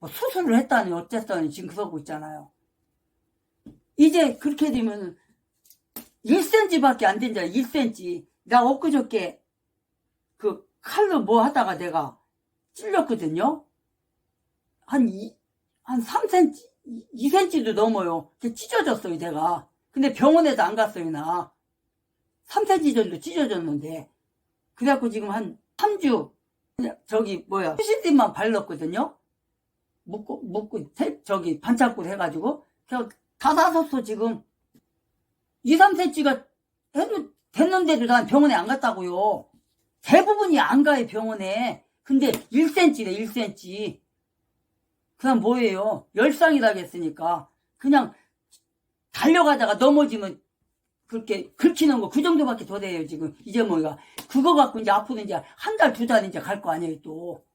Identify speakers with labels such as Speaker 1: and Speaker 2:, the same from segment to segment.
Speaker 1: 뭐 수술을 했다니 어쨌다니 지금 그러고 있잖아요. 이제 그렇게 되면 1cm밖에 안 된잖아. 1cm. 나 엊그저께 그 칼로 뭐 하다가 내가 찔렸거든요. 한 3cm, 2cm도 넘어요. 찢어졌어요, 내가. 근데 병원에도 안 갔어요, 나. 3cm 정도 찢어졌는데. 그래갖고 지금 한 3주, 휴지띠만 발랐거든요. 묶고, 반창고 해가지고. 그냥 다 닫았어, 지금. 2, 3cm가 됐는데도 난 병원에 안 갔다고요. 대부분이 안 가요, 병원에. 근데 1cm래, 1cm. 그냥 뭐예요? 열상이라고 했으니까. 그냥 달려가다가 넘어지면 그렇게 긁히는 거 그 정도밖에 더 돼요, 지금. 이제 뭐가. 그거 갖고 이제 앞으로 이제 한 달, 두 달 이제 갈 거 아니에요, 또.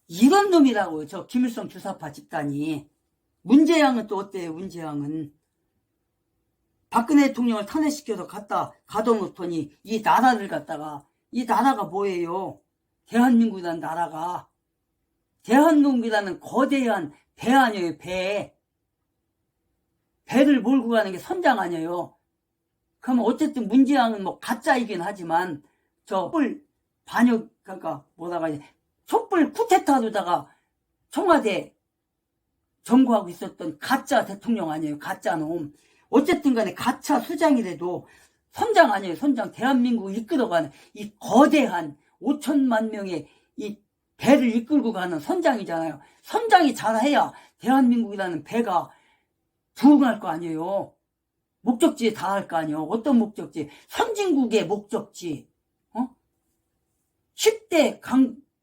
Speaker 1: 이런 놈이라고요, 저 김일성 주사파 집단이. 문재양은 또 어때요, 문재양은. 박근혜 대통령을 탄핵시켜서 가둬놓더니 이 나라를 갖다가, 이 나라가 뭐예요? 대한민국이라는 나라가. 대한민국이라는 거대한 배 아니에요, 배. 배를 몰고 가는 게 선장 아니에요. 그러면 어쨌든 문재양은 뭐 가짜이긴 하지만 그러니까 촛불 쿠데타로다가 청와대 점거하고 있었던 가짜 대통령 아니에요, 가짜 놈. 어쨌든 간에 가짜 수장이라도 선장 아니에요, 선장. 대한민국을 이끌어가는 이 거대한 5천만 명의 이 배를 이끌고 가는 선장이잖아요. 선장이 잘해야 대한민국이라는 배가 부응할 거 아니에요. 목적지에 닿을 거 아니에요. 어떤 목적지? 선진국의 목적지. 10대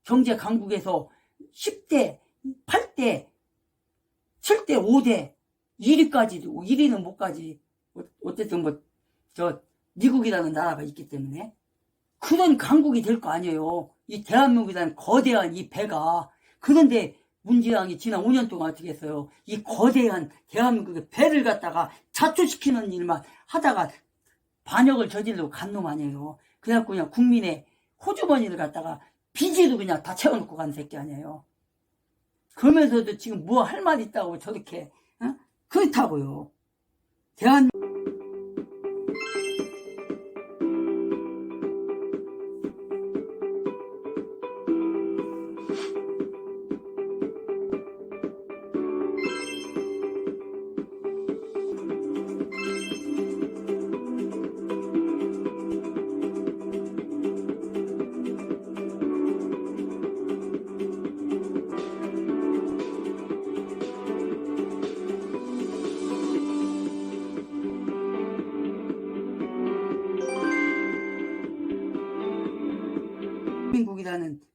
Speaker 1: 경제 강국에서 10대, 8대, 7대, 5대, 1위까지도, 1위는 못 가지. 어쨌든 미국이라는 나라가 있기 때문에. 그런 강국이 될 거 아니에요. 이 대한민국이라는 거대한 이 배가. 그런데 문재양이 지난 5년 동안 어떻게 했어요? 이 거대한 대한민국의 배를 갖다가 자초시키는 일만 하다가 반역을 저지르고 간 놈 아니에요. 그래갖고 그냥 국민의 호주머니를 갖다가 빚으로 그냥 다 채워놓고 간 새끼 아니에요. 그러면서도 지금 뭐 할 말 있다고 저렇게, 그렇다고요. 대한민국이라는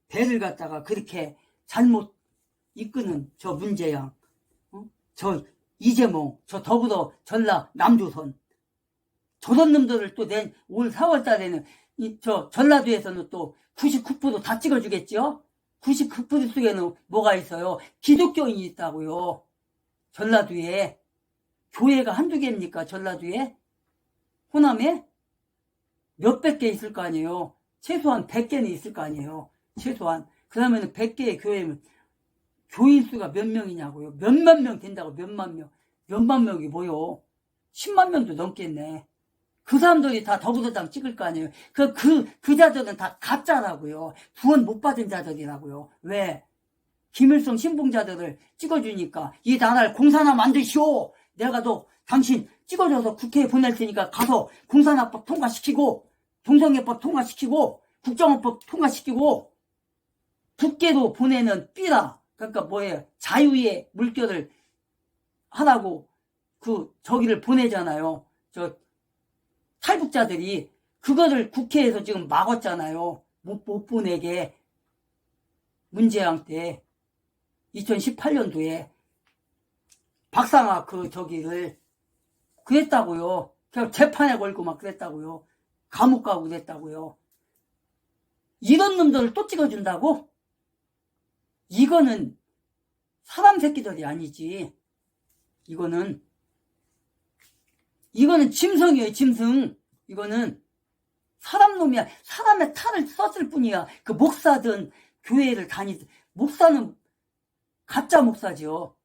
Speaker 1: 배를 갖다가 그렇게 잘못 이끄는 저 문재양, 저 이재명, 저 더불어 전라 남조선, 저런 놈들을 또 올 4월 달에는 저 전라도에서는 또 99%다 찍어주겠죠? 99% 속에는 뭐가 있어요? 기독교인이 있다고요. 전라도에. 교회가 한두 개입니까? 전라도에? 호남에? 몇백 개 있을 거 아니에요. 최소한 100개는 있을 거 아니에요. 최소한. 그러면 100개의 교회면 교인 수가 몇 명이냐고요. 몇만 명 된다고. 몇만 명. 몇만 명이 뭐요? 10만 명도 넘겠네. 그 사람들이 다 더불어당 찍을 거 아니에요. 그 자들은 다 가짜라고요. 구원 못 받은 자들이라고요. 왜? 김일성 신봉자들을 찍어주니까 이 나라를 공산화 만드시오. 내가 당신 찍어줘서 국회에 보낼 테니까 가서 공산화법 통과시키고 동성애법 통과시키고 국정원법 통과시키고 국회로 보내는 삐라, 그러니까 뭐예요? 자유의 물결을 하라고 저기를 보내잖아요. 저 탈북자들이 그거를 국회에서 지금 막았잖아요. 못 보내게. 문재양 때 2018년도에 박상아 저기를 그랬다고요. 그냥 재판에 걸고 막 그랬다고요. 감옥 가고 그랬다고요. 이런 놈들을 또 찍어준다고? 이거는 사람 새끼들이 아니지. 이거는 짐승이에요, 짐승. 이거는 사람 놈이야. 사람의 탈을 썼을 뿐이야. 그 목사든 교회를 목사는 가짜 목사지요.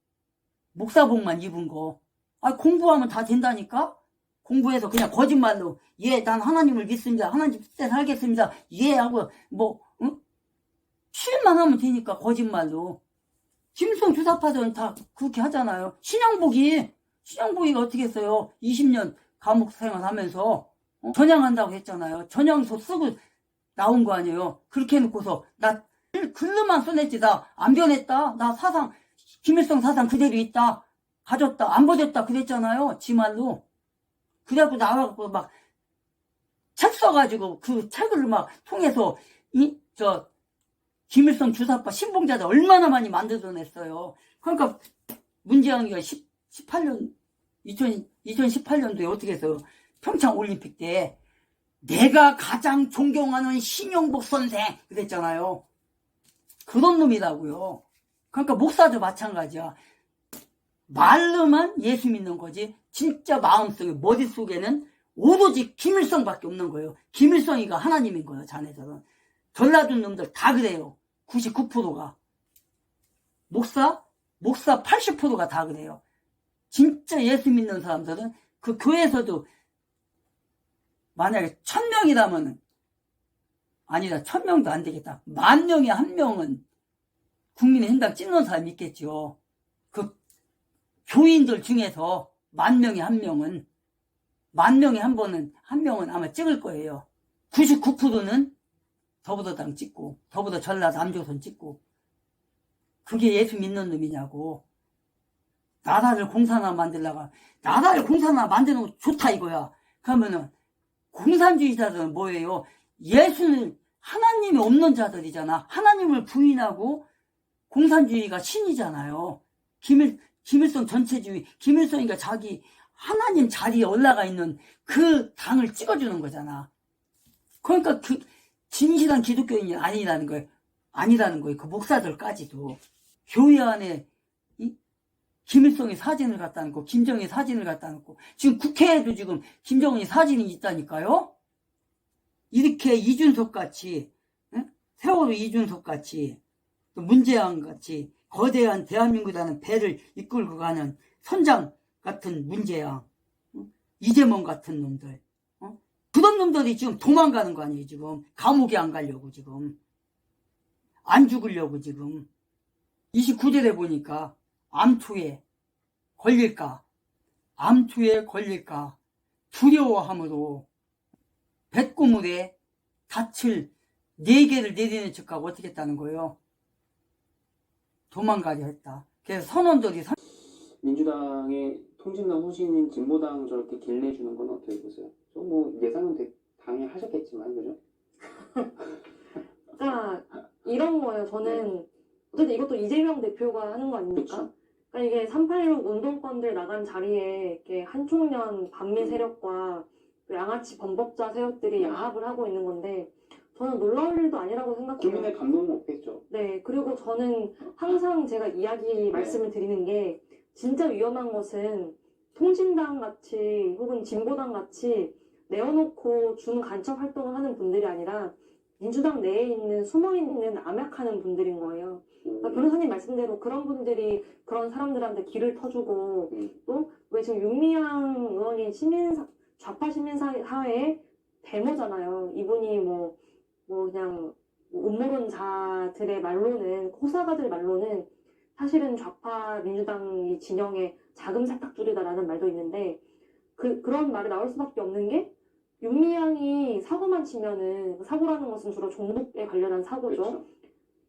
Speaker 1: 목사복만 입은 거. 아, 공부하면 다 된다니까? 공부해서 그냥 거짓말로, 예, 난 하나님을 믿습니다. 하나님 뜻대로 살겠습니다. 예, 하고, 뭐, 응? 실만 하면 되니까, 거짓말로. 김일성 주사파들은 다 그렇게 하잖아요. 신영복이가 어떻게 했어요? 20년 감옥 생활하면서, 전향한다고 했잖아요. 전향서 쓰고 나온 거 아니에요. 그렇게 해놓고서, 나 글로만 써냈지, 나 안 변했다. 나 사상, 김일성 사상 그대로 있다. 가졌다. 안 버렸다. 그랬잖아요. 지 말로. 그래갖고 나와갖고 막 책 써가지고 그 책을 막 통해서 김일성 주사파 신봉자들 얼마나 많이 만들어냈어요. 그러니까 문재영이가 2018년도에 어떻게 했어요? 평창 올림픽 때 내가 가장 존경하는 신영복 선생 그랬잖아요. 그런 놈이라고요. 그러니까 목사도 마찬가지야. 말로만 예수 믿는 거지 진짜 마음속에 머릿속에는 오로지 김일성밖에 없는 거예요. 김일성이가 하나님인 거예요. 자네들은. 전라도 놈들 다 그래요. 99%가. 목사 80%가 다 그래요. 진짜 예수 믿는 사람들은 그 교회에서도 만약에 1000명이라면 아니다. 1000명도 안 되겠다. 10,000명에 1명은 국민의힘당 찍는 사람이 있겠죠. 그 교인들 중에서 10,000명에 1명은 10,000명에 한 명은 아마 찍을 거예요. 99%는 더불어당 찍고 더불어 전라도 남조선 찍고 그게 예수 믿는 놈이냐고. 나라를 공산화 만들다가 나라를 공산화 만드는 거 좋다 이거야. 그러면은 공산주의자들은 뭐예요? 예수는 하나님이 없는 자들이잖아. 하나님을 부인하고 공산주의가 신이잖아요. 김일성 전체주의, 김일성이가 자기 하나님 자리에 올라가 있는 그 당을 찍어주는 거잖아. 그러니까 그 진실한 기독교인이 아니라는 거예요. 그 목사들까지도. 교회 안에 김일성의 사진을 갖다 놓고 김정일 사진을 갖다 놓고 지금 국회에도 지금 김정은이 사진이 있다니까요. 이렇게 이준석 같이 세월호 이준석 같이 또 문재영 같이 거대한 대한민국이라는 배를 이끌고 가는 선장 같은 문재영, 이재명 같은 놈들, 그런 놈들이 지금 도망가는 거 아니에요. 지금 감옥에 안 가려고 지금 안 죽으려고 지금 29절에 보니까 암투에 걸릴까 두려워함으로 뱃고물에 닻을 4개를 내리는 척하고 어떻게 했다는 거예요? 도망가려 했다. 그래서 선원들이
Speaker 2: 민주당의 통진당 후신인 진보당 저렇게 길내주는 건 어떻게 보세요? 뭐 예상은 당연히 하셨겠지만 그죠?
Speaker 3: 그러니까 이런 거예요. 저는 어쨌든 이것도 이재명 대표가 하는 거 아닙니까?
Speaker 2: 그쵸.
Speaker 3: 그러니까 이게 386 운동권들 나간 자리에 이렇게 한총련 반미 세력과 양아치 범법자 세력들이 야합을 하고 있는 건데 저는 놀라울 일도 아니라고 생각해요.
Speaker 2: 국민의 감동은 없겠죠.
Speaker 3: 네, 그리고 저는 항상 제가 말씀을 드리는 게 진짜 위험한 것은 통진당 같이 혹은 진보당 같이 내어놓고 준간첩 활동을 하는 분들이 아니라 민주당 내에 있는 숨어있는 암약하는 분들인 거예요. 그러니까 변호사님 말씀대로 그런 분들이 그런 사람들한테 길을 터주고 또 왜 지금 윤미향 의원이 좌파 시민사회의 데모잖아요. 이분이 뭐 그냥 음모론자들의 말로는 호사가들 말로는 사실은 좌파 민주당 진영의 자금 세탁줄이다라는 말도 있는데 그런 말이 나올 수밖에 없는 게 윤미향이 사고만 치면은 사고라는 것은 주로 종북에 관련한 사고죠.
Speaker 2: 그렇죠.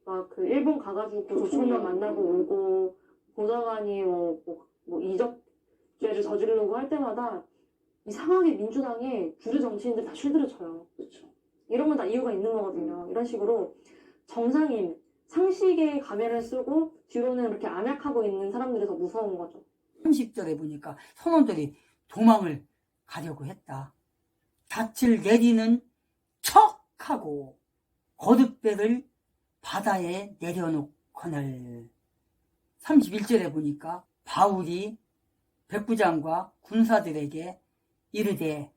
Speaker 3: 막 그 일본 가가지고 조총련 만나고 오고 보좌관이 뭐 이적죄를 저지르려고 할 때마다 이상하게 민주당에 주류 정치인들 다 실드를 쳐요.
Speaker 2: 그렇죠.
Speaker 3: 이런 건 다 이유가 있는 거거든요. 이런 식으로 정상인 상식의 가면을 쓰고 뒤로는 이렇게 암약하고 있는 사람들이 더 무서운 거죠.
Speaker 1: 30절에 보니까 선원들이 도망을 가려고 했다. 닻을 내리는 척하고 거듭배를 바다에 내려놓거늘. 31절에 보니까 바울이 백부장과 군사들에게 이르되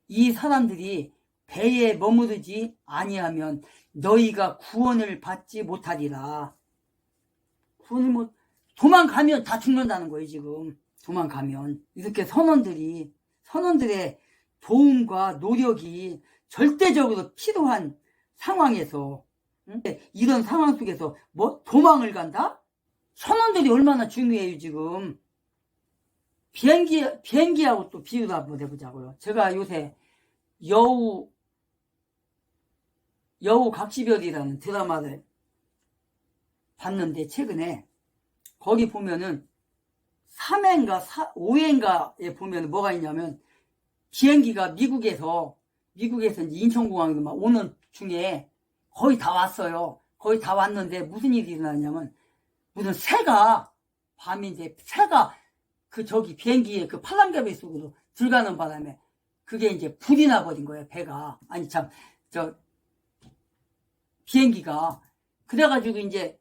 Speaker 1: 이 사람들이 배에 머무르지 아니하면 너희가 구원을 받지 못하리라. 도망가면 다 죽는다는 거예요, 지금. 도망가면. 이렇게 선원들의 도움과 노력이 절대적으로 필요한 상황에서, 응? 이런 상황 속에서 뭐 도망을 간다? 선원들이 얼마나 중요해요, 지금. 비행기하고 또 비유를 한번 해보자고요. 제가 요새 여우 각시별이라는 드라마를 봤는데, 최근에 거기 보면은 3회인가 5회인가에 보면 뭐가 있냐면, 비행기가 미국에서 이제 인천공항으로 막 오는 중에 거의 다 왔어요. 거의 다 왔는데 무슨 일이 일어나냐면, 무슨 새가 밤에 이제 새가 비행기에 그 팔랑개비 속으로 들어가는 바람에 그게 이제 불이 나버린 거예요, 배가. 아니 참 비행기가. 그래가지고 이제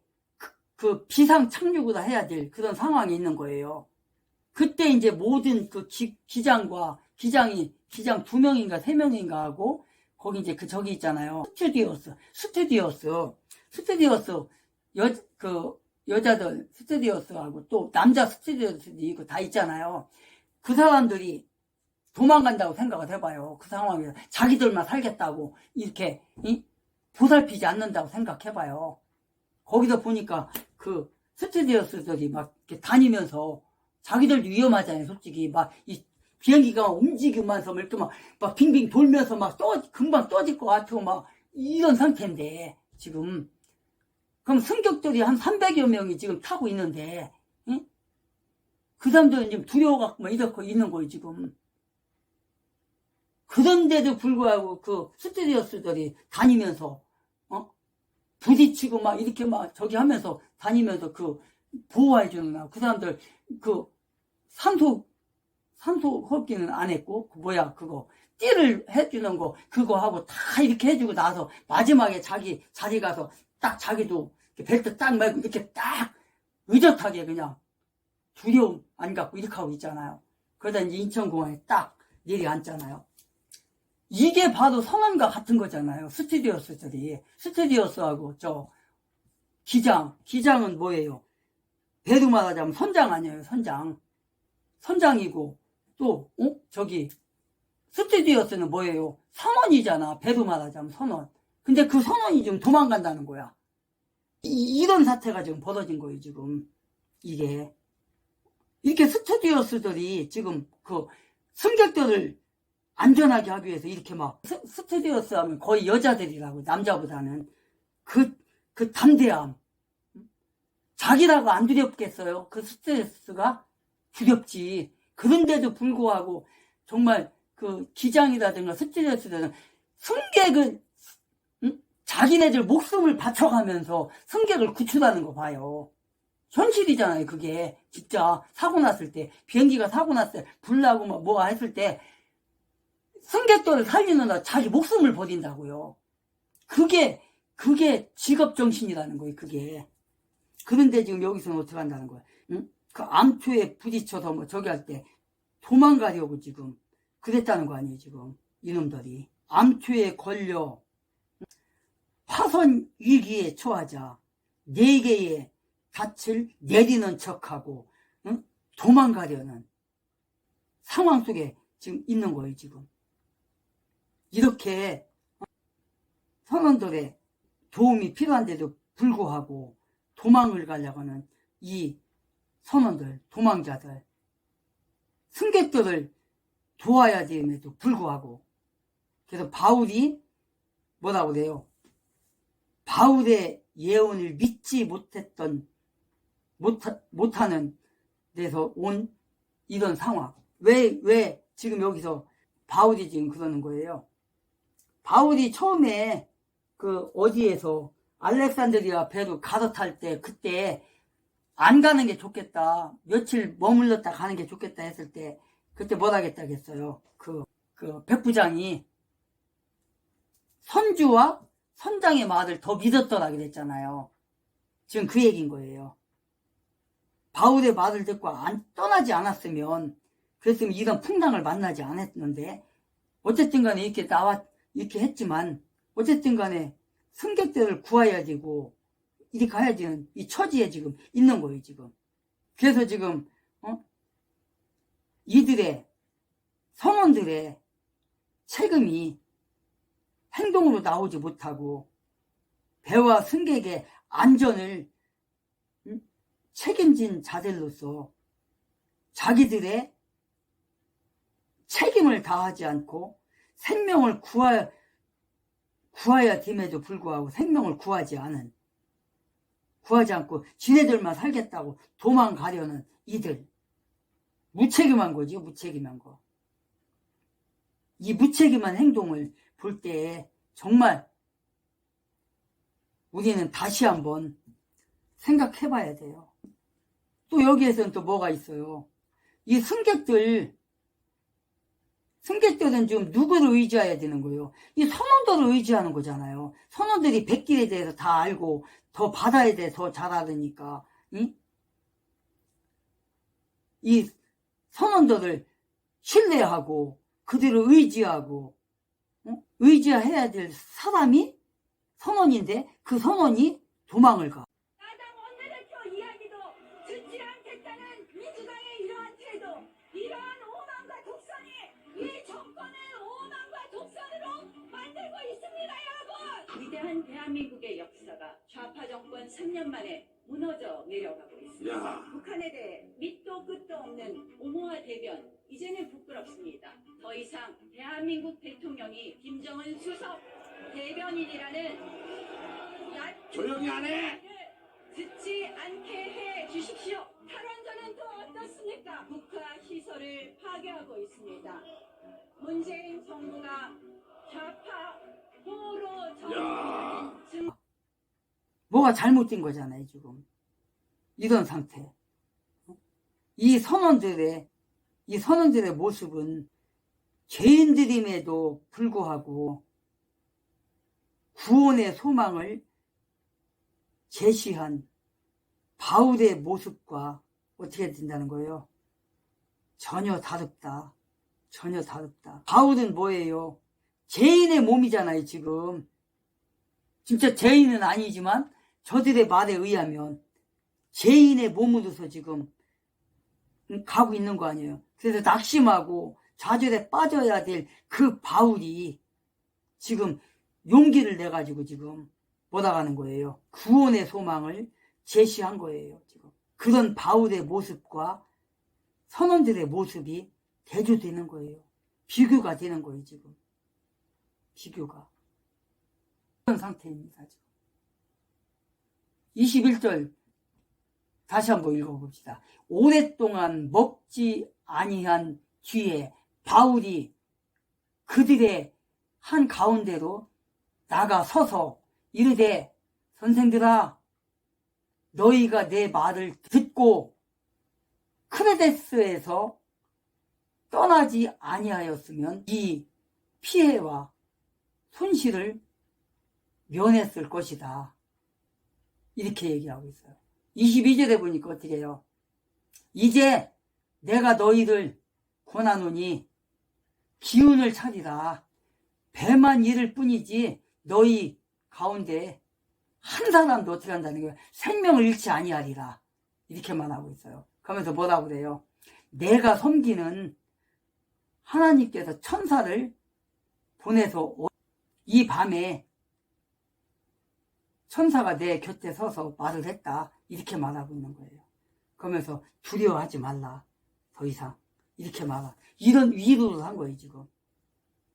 Speaker 1: 그 비상 착륙을 해야 될 그런 상황이 있는 거예요. 그때 이제 모든 그 기장 2명인가 3명인가 하고, 거기 이제 저기 있잖아요. 스튜디오스 여자들 스튜디오스하고 또 남자 스튜디오스도 있고 다 있잖아요. 그 사람들이 도망간다고 생각을 해봐요. 그 상황에서 자기들만 살겠다고 이렇게 보살피지 않는다고 생각해봐요. 거기서 보니까 그 스튜디오스들이 막 이렇게 다니면서, 자기들도 위험하잖아요, 솔직히. 막 이 비행기가 움직이면서 이렇게 막 빙빙 돌면서 금방 떠질 것 같고 막 이런 상태인데, 지금. 그럼 승객들이 한 300여 명이 지금 타고 있는데, 응? 그 사람들은 지금 두려워갖고 막 이렇게 있는 거예요, 지금. 그런데도 불구하고 그 스튜디오스들이 다니면서, 부딪히고 막 이렇게 막 저기 하면서 다니면서 보호해주는, 그 사람들 산소 흡기는 안 했고, 띠를 해주는 거, 그거 하고 다 이렇게 해주고 나서 마지막에 자기 자리 가서 딱 자기도 벨트 딱 말고 이렇게 딱 의젓하게 그냥 두려움 안 갖고 이렇게 하고 있잖아요. 그러다 이제 인천공항에 딱 내려앉잖아요. 이게 바로 선원과 같은 거잖아요. 스튜디오스하고 기장은 뭐예요? 배도 말하자면 선장 아니에요, 선장이고, 또 스튜디오스는 뭐예요? 선원이잖아. 배도 말하자면 선원. 근데 그 선원이 지금 도망간다는 거야. 이런 사태가 지금 벌어진 거예요, 지금. 이게. 이렇게 스튜디오스들이 지금 승객들을 안전하게 하기 위해서 이렇게 막, 스튜디오스 하면 거의 여자들이라고, 남자보다는. 그 담대함. 자기라고 안 두렵겠어요? 그 스튜디오스가? 두렵지. 그런데도 불구하고, 정말 기장이라든가 스튜디오스들은 승객은, 자기네들 목숨을 바쳐가면서 승객을 구출하는 거 봐요. 현실이잖아요, 그게. 진짜 사고 났을 때, 비행기가 사고 났을 때, 불 나고 뭐가 했을 때, 승객들을 살리느라 자기 목숨을 버린다고요. 그게 직업 정신이라는 거예요, 그게. 그런데 지금 여기서는 어떻게 한다는 거야? 응? 그 암초에 부딪혀서 저기 할 때 도망가려고 지금 그랬다는 거 아니에요, 지금. 이놈들이. 암초에 걸려 화선 위기에 처하자 4개의 닻을 내리는 척하고, 응? 도망가려는 상황 속에 지금 있는 거예요, 지금. 이렇게 선원들의 도움이 필요한데도 불구하고 도망을 가려고 하는 이 선원들, 도망자들, 승객들을 도와야 됨에도 불구하고, 그래서 바울이 뭐라고 그래요? 바울의 예언을 믿지 못하는 데서 온 이런 상황. 왜 지금 여기서 바울이 지금 그러는 거예요? 바울이 처음에 어디에서 알렉산드리아 배로 갈아탈 때, 그때 안 가는 게 좋겠다, 며칠 머물렀다 가는 게 좋겠다 했을 때, 그때 뭐라 했다겠어요? 그 백부장이 선주와 선장의 말을 더 믿었더라 그랬잖아요. 지금 그 얘기인 거예요. 바울의 말을 듣고 떠나지 않았으면, 그랬으면 이런 풍랑을 만나지 않았는데, 어쨌든 간에 이렇게 했지만, 어쨌든 간에 승객들을 구해야 되고, 이렇게 해야지는 이 처지에 지금 있는 거예요, 지금. 그래서 지금 이들의 선원들의 책임이 행동으로 나오지 못하고 배와 승객의 안전을 책임진 자들로서 자기들의 책임을 다하지 않고 생명을 구해야 됨에도 불구하고 생명을 구하지 않고 지네들만 살겠다고 도망가려는 이들. 무책임한 거죠, 무책임한 거. 이 무책임한 행동을 볼 때 정말 우리는 다시 한번 생각해 봐야 돼요. 또 여기에서는 또 뭐가 있어요? 이 승객들은 지금 누구를 의지해야 되는 거예요? 이 선원들을 의지하는 거잖아요. 선원들이 백길에 대해서 다 알고 더 바다에 대해 더 잘 알으니까 이 선원들을 신뢰하고 그들을 의지하고 의지해야 될 사람이 선원인데 그 선원이 도망을 가.
Speaker 4: 야당 원내대표 이야기도 듣지 않겠다는 민주당의 이러한 태도, 이러한 오만과 독선이 이 정권을 오만과 독선으로 만들고 있습니다, 여러분! 위대한 대한민국의 역사가 좌파 정권 3년 만에 무너져 내려가고 있습니다. 북한에 대해 밑도 끝도 없는 옹호와 대변, 이제는 부끄럽습니다. 더 이상 대한민국 대통령이 김정은 수석 대변인이라는
Speaker 5: 조용히 안 해!
Speaker 4: 듣지 않게 해 주십시오. 탈원전은 또 어떻습니까? 북한 시설을 파괴하고 있습니다. 문재인 정부가 좌파 호로 정부는
Speaker 1: 뭐가 잘못된 거잖아요, 지금. 이런 상태. 이 선원들의 모습은 죄인들임에도 불구하고 구원의 소망을 제시한 바울의 모습과 어떻게 된다는 거예요? 전혀 다릅다. 전혀 다릅다. 바울은 뭐예요? 죄인의 몸이잖아요, 지금. 진짜 죄인은 아니지만 저들의 말에 의하면 죄인의 몸으로서 지금 가고 있는 거 아니에요. 그래서 낙심하고 좌절에 빠져야 될 그 바울이 지금 용기를 내가지고 지금 못나가는 거예요. 구원의 소망을 제시한 거예요. 지금 그런 바울의 모습과 선원들의 모습이 대조되는 거예요. 비교가 되는 거예요. 지금 비교가 그런 상태입니다. 지금 21절 다시 한번 읽어봅시다. 오랫동안 먹지 아니한 뒤에 바울이 그들의 한 가운데로 나가 서서 이르되 선생들아 너희가 내 말을 듣고 크레데스에서 떠나지 아니하였으면 이 피해와 손실을 면했을 것이다. 이렇게 얘기하고 있어요. 22절에 보니까 어떻게 해요? 이제 내가 너희를 권하노니 기운을 차리라. 배만 잃을 뿐이지 너희 가운데 한 사람도 어떻게 한다는 거예요? 생명을 잃지 아니하리라. 이렇게 말하고 있어요. 그러면서 뭐라고 그래요? 내가 섬기는 하나님께서 천사를 보내서 이 밤에 천사가 내 곁에 서서 말을 했다. 이렇게 말하고 있는 거예요. 그러면서 두려워하지 말라. 더 이상. 이렇게 말하. 이런 위로를 한 거예요, 지금.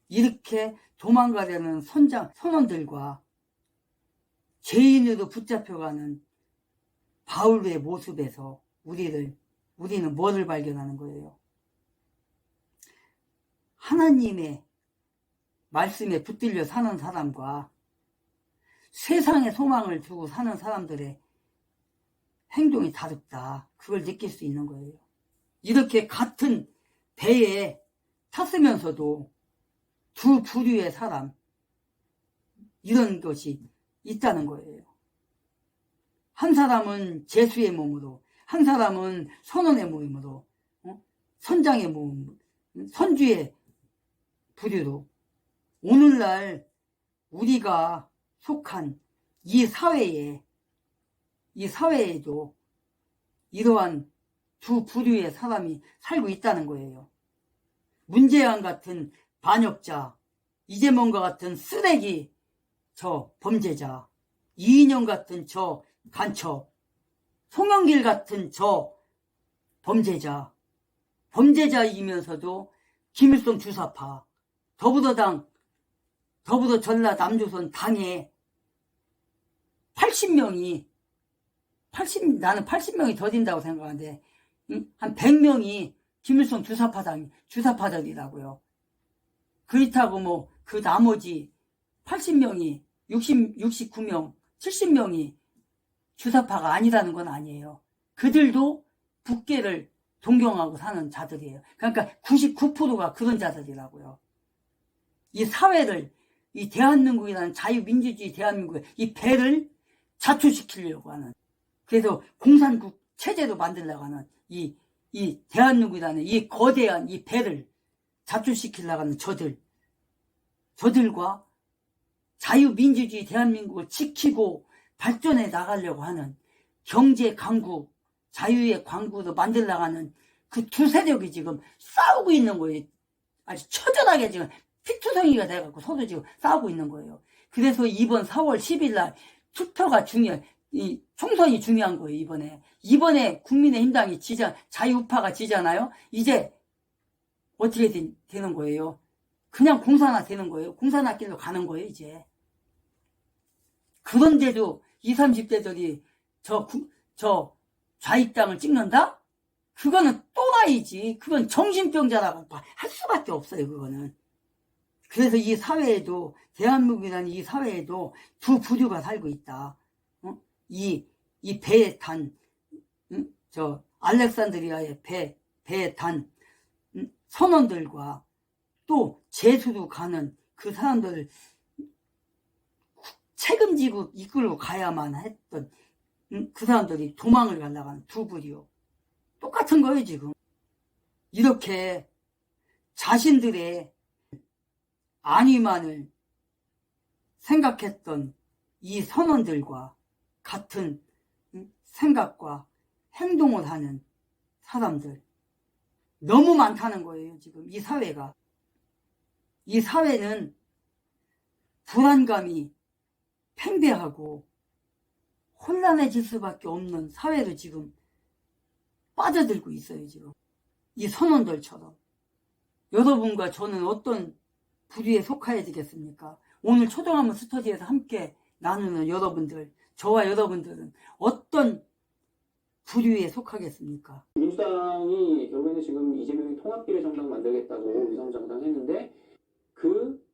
Speaker 1: 이렇게 도망가려는 선원들과 죄인으로 붙잡혀가는 바울의 모습에서 우리는 뭐를 발견하는 거예요? 하나님의 말씀에 붙들려 사는 사람과 세상에 소망을 두고 사는 사람들의 행동이 다릅다. 그걸 느낄 수 있는 거예요. 이렇게 같은 배에 탔으면서도 두 부류의 사람, 이런 것이 있다는 거예요. 한 사람은 제수의 몸으로, 한 사람은 선원의 몸으로, 선장의 몸, 선주의 부류로 오늘날 우리가 속한 이 사회에도 이러한 두 부류의 사람이 살고 있다는 거예요. 문재양 같은 반역자, 이재명과 같은 쓰레기 저 범죄자, 이인영 같은 저 간첩, 송영길 같은 저 범죄자이면서도 김일성 주사파, 더불어당, 더불어 전라 남조선 당에 80명이, 나는 80명이 더 된다고 생각하는데, 한 100명이 김일성 주사파들이라고요. 그렇다고 뭐, 그 나머지 80명이, 69명, 70명이 주사파가 아니라는 건 아니에요. 그들도 북계를 동경하고 사는 자들이에요. 그러니까 99%가 그런 자들이라고요. 이 사회를, 이 대한민국이라는 자유민주주의 대한민국의 이 배를 자초시키려고 하는, 그래서 공산국 체제로 만들려고 하는 이 대한민국이라는 이 거대한 이 배를 자초시키려고 하는 저들과 자유민주주의 대한민국을 지키고 발전해 나가려고 하는 경제 강국, 자유의 강국으로 만들려고 하는 그 두 세력이 지금 싸우고 있는 거예요. 아주 처절하게 지금 피투성이가 돼갖고 서로 지금 싸우고 있는 거예요. 그래서 이번 4월 10일 날 투표가 이 총선이 중요한 거예요, 이번에 국민의힘당이 자유우파가 지잖아요? 이제 어떻게 되는 거예요? 그냥 공산화 되는 거예요. 공산화 길로 가는 거예요, 이제. 그런데도 20, 30대들이 저 좌익당을 찍는다? 그거는 또라이지. 그건 정신병자라고 할 수밖에 없어요, 그거는. 그래서 이 사회에도, 대한민국이라는 이 사회에도 두 부류가 살고 있다. 이 배에 탄, 저 알렉산드리아의 배에 탄 선원들과 또 제수로 가는 그 사람들을 책임지고 이끌고 가야만 했던 그 사람들이 도망을 가려고 하는 두 부류. 똑같은 거예요, 지금. 이렇게 자신들의 안위만을 생각했던 이 선원들과 같은 생각과 행동을 하는 사람들 너무 많다는 거예요, 지금 이 사회가. 이 사회는 불안감이 팽배하고 혼란해질 수밖에 없는 사회로 지금 빠져들고 있어요, 지금. 이 선원들처럼. 여러분과 저는 어떤 부류에 속해야 되겠습니까? 오늘 초등학문 스터디에서 함께 나누는 여러분들, 저와 여러분들은 어떤 부류에 속하겠습니까?
Speaker 2: 민주당이 결국에는 지금 이재명이 통합비례정당 만들겠다고 위성정당 했는데 그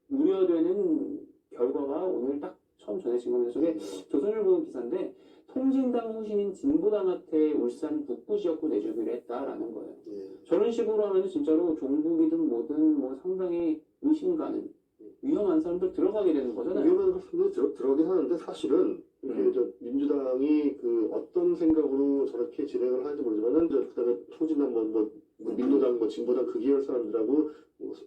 Speaker 2: 우려되는 결과가 오늘 딱 처음 전해진 겁니다. 저게 조선일보 기사인데 통진당 후신인 진보당한테 울산 북부 지역구 내주기로 했다라는 거예요. 저런 식으로 하면 진짜로 종북이든 뭐든 뭐 상당히 의심 가는 위험한 사람들 들어가게 되는 거잖아요.
Speaker 6: 위험한 사람들 들어가긴 하는데 사실은 이게 민주당이 그 어떤 생각으로 저렇게 진행을 하는지 모르지만은 그다음에 통진당 민노당 진보당 그 계열 사람들하고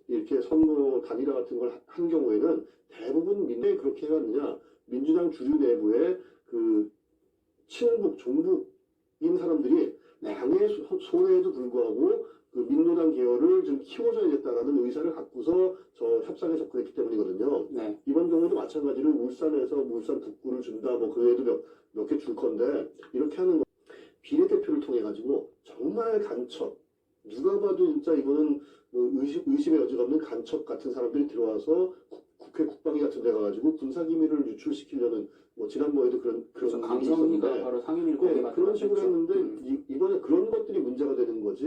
Speaker 6: 이렇게 선거 단일화 같은 걸 한 경우에는 대부분 민주당이 그렇게 해왔느냐, 민주당 주류 내부에 그 친북 종북인 사람들이 당의 손해에도 불구하고 그 민노당 계열을 좀 키워줘야겠다라는 의사를 갖고서 저 협상에 접근했기 때문이거든요.
Speaker 2: 네.
Speaker 6: 이번 경우도 마찬가지로 울산에서 울산 북구를 준다, 뭐 그 외에도 몇 개 줄 건데 이렇게 하는 거 비례대표를 통해 가지고 정말 간첩, 누가 봐도 진짜 이거는 뭐 의심의 여지가 없는 간첩 같은 사람들이 들어와서 국회 국방위 같은 데 가가지고 군사기밀을 유출시키려는, 뭐 지난번에도 그런
Speaker 2: 강성희가
Speaker 6: 있었는데,
Speaker 2: 바로 상임위를 거기
Speaker 6: 그런 식으로 했는데 이번에 그런 것들이 문제가 되는 거지.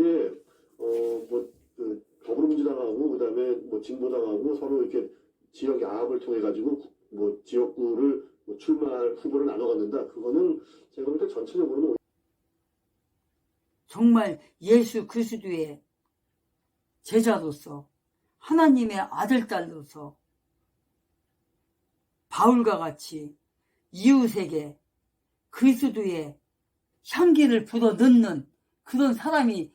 Speaker 6: 그 더불어민주당하고 그다음에 뭐 진보당하고 서로 이렇게 지역 야합을 통해 가지고 뭐 지역구를 뭐 출마할 후보를 나눠 갖는다. 그거는 제가 볼 때 전체적으로는
Speaker 1: 정말 예수 그리스도의 제자로서 하나님의 아들딸로서 바울과 같이 이웃에게 그리스도의 향기를 불어 넣는 그런 사람이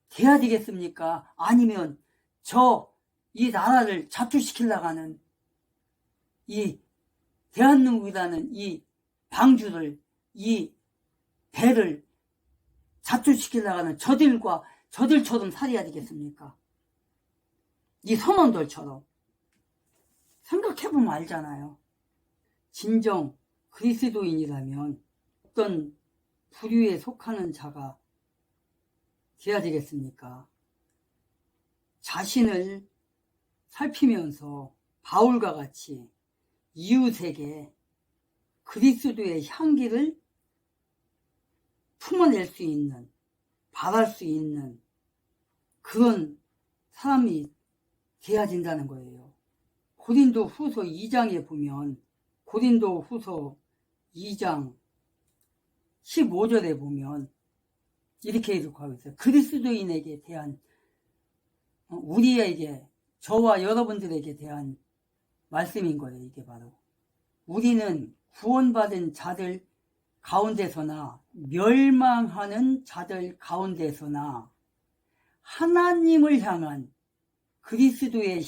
Speaker 1: 돼야 되겠습니까? 아니면 이 나라를 자투시키려고 하는 이 대한민국이라는 이 방주를, 이 배를 자초시키려고 하는 저들처럼 살아야 되겠습니까? 이 선원들처럼. 생각해보면 알잖아요. 진정 그리스도인이라면 어떤 부류에 속하는 자가 돼야 되겠습니까? 자신을 살피면서 바울과 같이 이웃에게 그리스도의 향기를 품어낼 수 있는, 바랄 수 있는 그런 사람이 돼야 된다는 거예요. 고린도 후서 2장에 보면, 고린도 후서 2장 15절에 보면 이렇게 기록하고 있어요. 그리스도인에게 대한, 우리에게, 저와 여러분들에게 대한 말씀인 거예요. 이게 바로 우리는 구원받은 자들 가운데서나 멸망하는 자들 가운데서나 하나님을 향한 그리스도의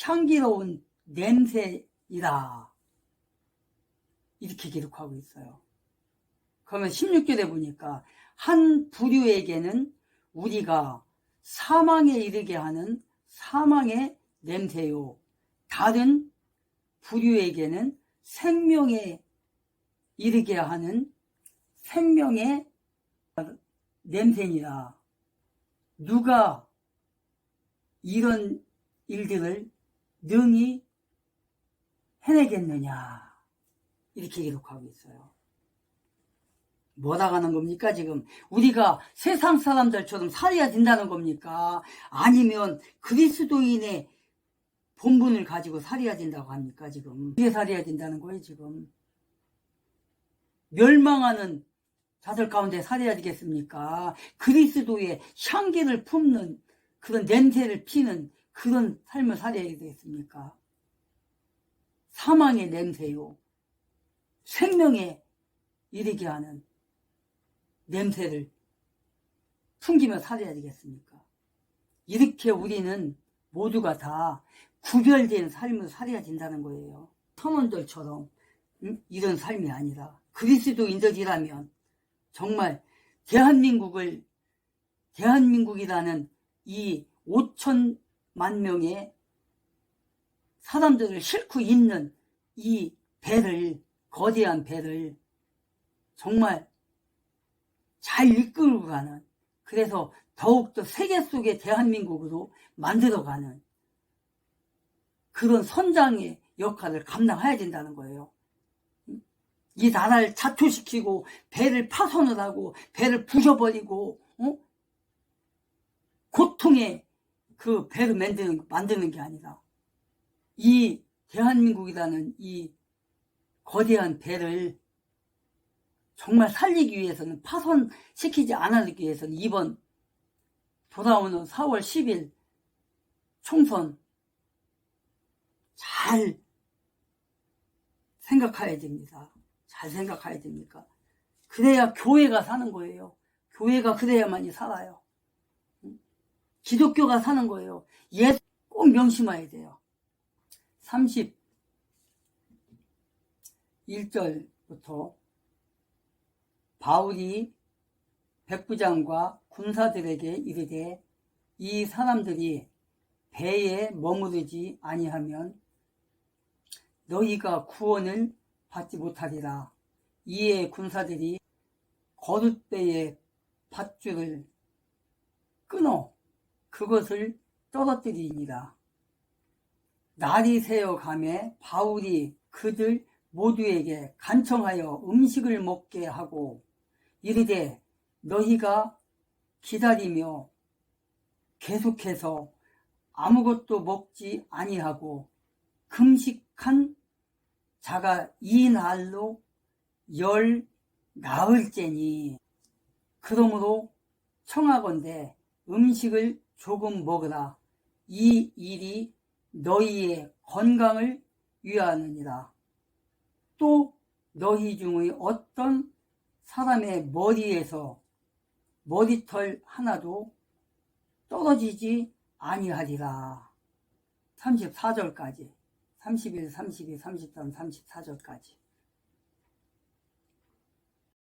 Speaker 1: 향기로운 냄새이다. 이렇게 기록하고 있어요. 그러면 16절에 보니까 한 부류에게는 우리가 사망에 이르게 하는 사망의 냄새요, 다른 부류에게는 생명에 이르게 하는 생명의 냄새니라. 누가 이런 일들을 능히 해내겠느냐, 이렇게 기록하고 있어요. 뭐라고 하는 겁니까? 지금 우리가 세상 사람들처럼 살아야 된다는 겁니까? 아니면 그리스도인의 본분을 가지고 살아야 된다고 합니까? 지금 어떻게 살아야 된다는 거예요? 지금 멸망하는 자들 가운데 살아야 되겠습니까? 그리스도의 향기를 품는 그런 냄새를 피는 그런 삶을 살아야 되겠습니까? 사망의 냄새요, 생명에 이르게 하는 냄새를 풍기며 살아야 되겠습니까? 이렇게 우리는 모두가 다 구별된 삶을 살아야 된다는 거예요. 선원들처럼 이런 삶이 아니라 그리스도인들이라면 정말 대한민국이라는 이 5천만 명의 사람들을 싣고 있는 이 배를, 거대한 배를 정말 잘 이끌고 가는, 그래서 더욱더 세계 속의 대한민국으로 만들어가는 그런 선장의 역할을 감당해야 된다는 거예요. 이 나라를 자초시키고 배를 파손을 하고 배를 부셔버리고 고통의 그 배를 만드는 게 아니라 이 대한민국이라는 이 거대한 배를 정말 살리기 위해서는, 파손시키지 않기 위해서는 이번 돌아오는 4월 10일 총선 잘 생각해야 됩니다. 잘 생각해야 됩니까? 그래야 교회가 사는 거예요. 교회가 그래야만이 살아요. 기독교가 사는 거예요. 예수 꼭 명심해야 돼요. 31절부터 바울이 백부장과 군사들에게 이르되 이 사람들이 배에 머무르지 아니하면 너희가 구원을 받지 못하리라. 이에 군사들이 거룻배의 밧줄을 끊어 그것을 떨어뜨리니라. 날이 새어 가매 바울이 그들 모두에게 간청하여 음식을 먹게 하고 이르되 너희가 기다리며 계속해서 아무것도 먹지 아니하고 금식한 자가 이 날로 10 나흘째니 그러므로 청하건대 음식을 조금 먹으라. 이 일이 너희의 건강을 위하느니라. 또 너희 중의 어떤 사람의 머리에서 머리털 하나도 떨어지지 아니하리라. 34절까지 31, 32, 33, 34절까지